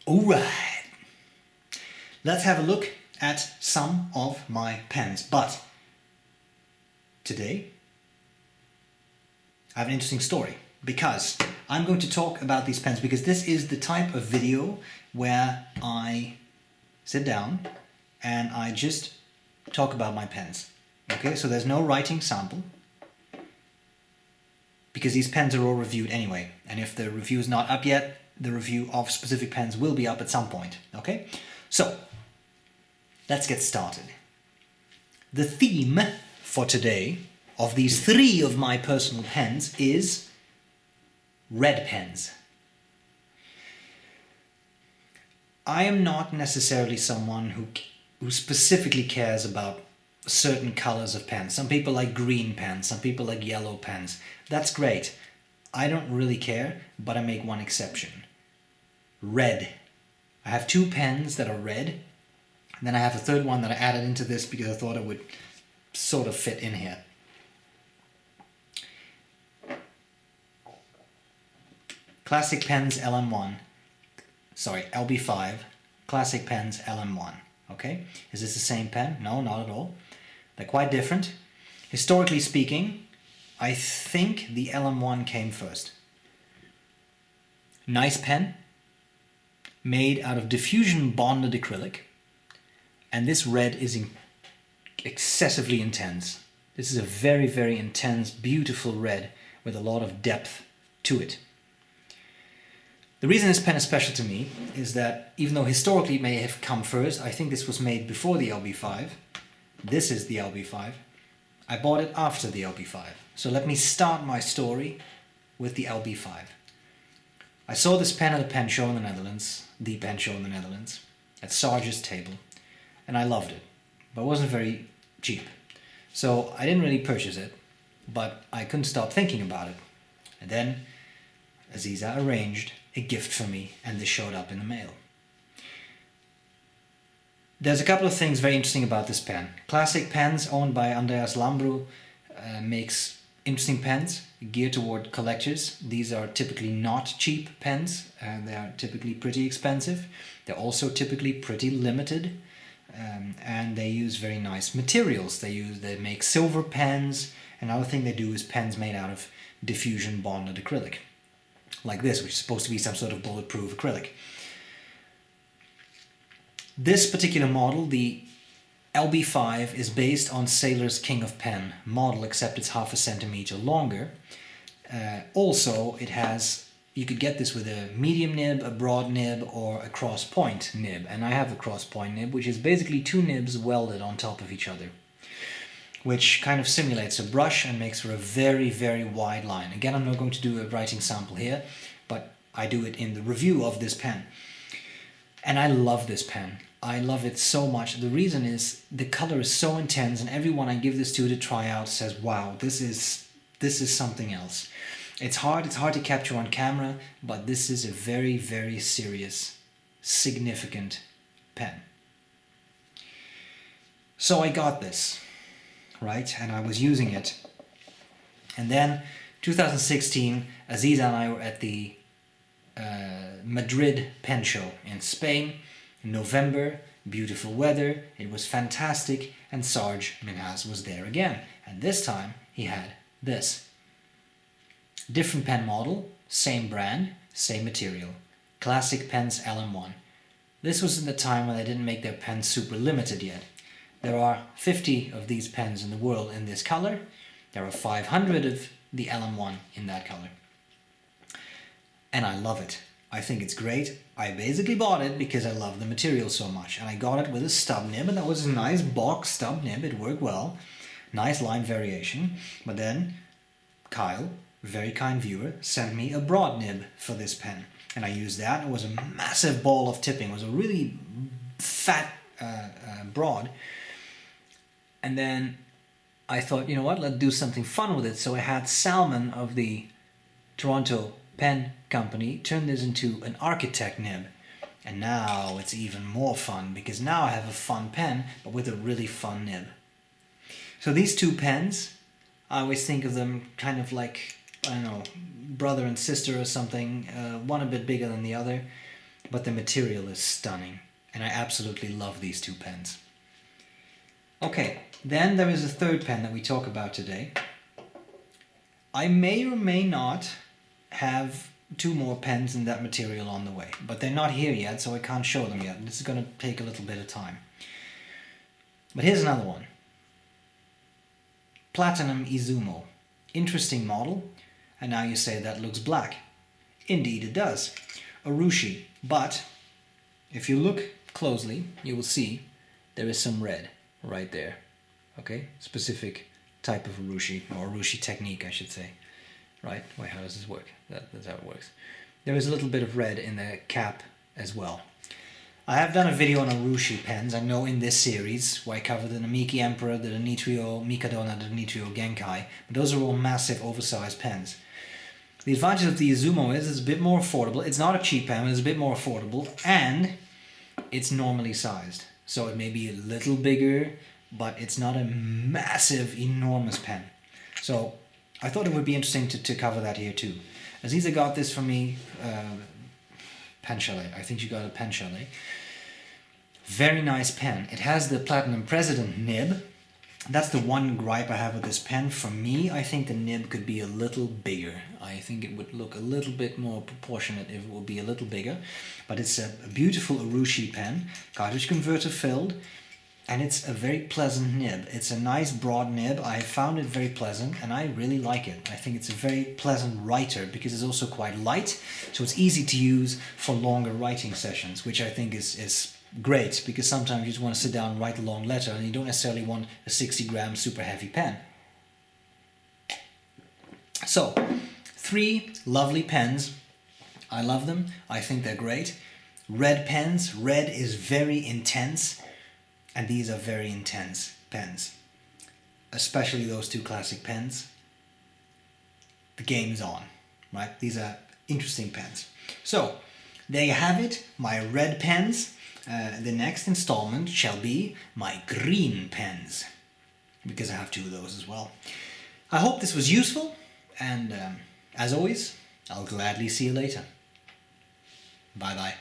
Alright, let's have a look at some of my pens, but today I have an interesting story because I'm going to talk about these pens because this is the type of video where I sit down and I just talk about my pens. Okay, so there's no writing sample because these pens are all reviewed anyway, and if the review is not up yet, the review of specific pens will be up at some point. Okay, so let's get started. The theme for today of these three of my personal pens is red pens. I am not necessarily someone who specifically cares about certain colors of pens. Some people like green pens, some people like yellow pens. That's great. I don't really care, but I make one exception. Red. I have two pens that are red, and then I have a third one that I added into this because I thought it would sort of fit in here. Classic Pens LM1. Sorry, LB5. Classic Pens LM1. Okay? Is this the same pen? No, not at all. They're quite different. Historically speaking, I think the LM1 came first. Nice pen, made out of diffusion bonded acrylic, and this red is excessively intense. This is a very, very intense, beautiful red with a lot of depth to it. The reason this pen is special to me is that even though historically it may have come first, I think this was made before the LB5. This is the LB5. I bought it after the LB5. So let me start my story with the LB5. I saw this pen at a pen show in the Netherlands, the pen show in the Netherlands, at Sarge's table, and I loved it, but it wasn't very cheap. So I didn't really purchase it, but I couldn't stop thinking about it. And then Aziza arranged a gift for me, and this showed up in the mail. There's a couple of things very interesting about this pen. Classic Pens, owned by Andreas Lambro, makes interesting pens geared toward collectors. These are typically not cheap pens, and they are typically pretty expensive. They're also typically pretty limited, and they use very nice materials. They make silver pens. Another thing they do is pens made out of diffusion bonded acrylic, like this, which is supposed to be some sort of bulletproof acrylic. This particular model, the LB5, is based on Sailor's King of Pen model, except it's half a centimeter longer. Also, it has, you could get this with a medium nib, a broad nib, or a cross point nib. And I have a cross point nib, which is basically two nibs welded on top of each other, which kind of simulates a brush and makes for a very, very wide line. Again, I'm not going to do a writing sample here, but I do it in the review of this pen. And I love this pen. I love it so much. The reason is the color is so intense, and everyone I give this to try out says, wow, this is something else. It's hard to capture on camera, but this is a very, very serious, significant pen. So I got this, right? And I was using it. And then 2016, Aziza and I were at the Madrid pen show in Spain. In November, beautiful weather, it was fantastic, and Sarge Minhas was there again. And this time he had this. Different pen model, same brand, same material. Classic Pens LM1. This was in the time when they didn't make their pens super limited yet. There are 50 of these pens in the world in this color. There are 500 of the LM1 in that color. And I love it. I think it's great. I basically bought it because I love the material so much. And I got it with a stub nib, and that was a nice box stub nib. It worked well. Nice line variation. But then Kyle, very kind viewer, sent me a broad nib for this pen. And I used that. It was a massive ball of tipping. It was a really fat broad. And then I thought, you know what, let's do something fun with it. So I had Salmon of the Toronto Pen Company turn this into an architect nib. And now it's even more fun, because now I have a fun pen, but with a really fun nib. So these two pens, I always think of them kind of like, I don't know, brother and sister or something, one a bit bigger than the other. but the material is stunning, and I absolutely love these two pens. Okay, then there is a third pen that we talk about today. I may or may not have two more pens in that material on the way, but they're not here yet, so I can't show them yet. This is going to take a little bit of time. But here's another one. Platinum Izumo. Interesting model, and now you say that looks black. Indeed it does. Urushi, but if you look closely, you will see there is some red right there. Okay, specific type of urushi, or urushi technique, I should say. Right? Wait, how does this work? That's how it works. There is a little bit of red in the cap as well. I have done a video on urushi pens, I know, in this series, where I covered the Namiki Emperor, the Nitrio Mikadona, the Nitrio Genkai, but those are all massive, oversized pens. The advantage of the Izumo is it's a bit more affordable. It's not a cheap pen, but it's a bit more affordable, and it's normally sized. So it may be a little bigger, but it's not a massive, enormous pen. So I thought it would be interesting to cover that here too. Aziza got this for me, Pen Chalet. I think you got a Pen Chalet. Very nice pen. It has the Platinum President nib. That's the one gripe I have with this pen. For me, I think the nib could be a little bigger. I think it would look a little bit more proportionate if it would be a little bigger. But it's a beautiful urushi pen, cartridge converter filled, and it's a very pleasant nib. It's a nice broad nib. I found it very pleasant, and I really like it. I think it's a very pleasant writer because it's also quite light, so it's easy to use for longer writing sessions, which I think is great, because sometimes you just want to sit down and write a long letter and you don't necessarily want a 60-gram super heavy pen. So, 3 lovely pens. I love them. I think they're great. Red pens. Red is very intense, and these are very intense pens. Especially those 2 classic pens. The game's on, right? These are interesting pens. So, there you have it, my red pens. The next installment shall be my green pens, because I have 2 of those as well. I hope this was useful, and as always, I'll gladly see you later. Bye bye.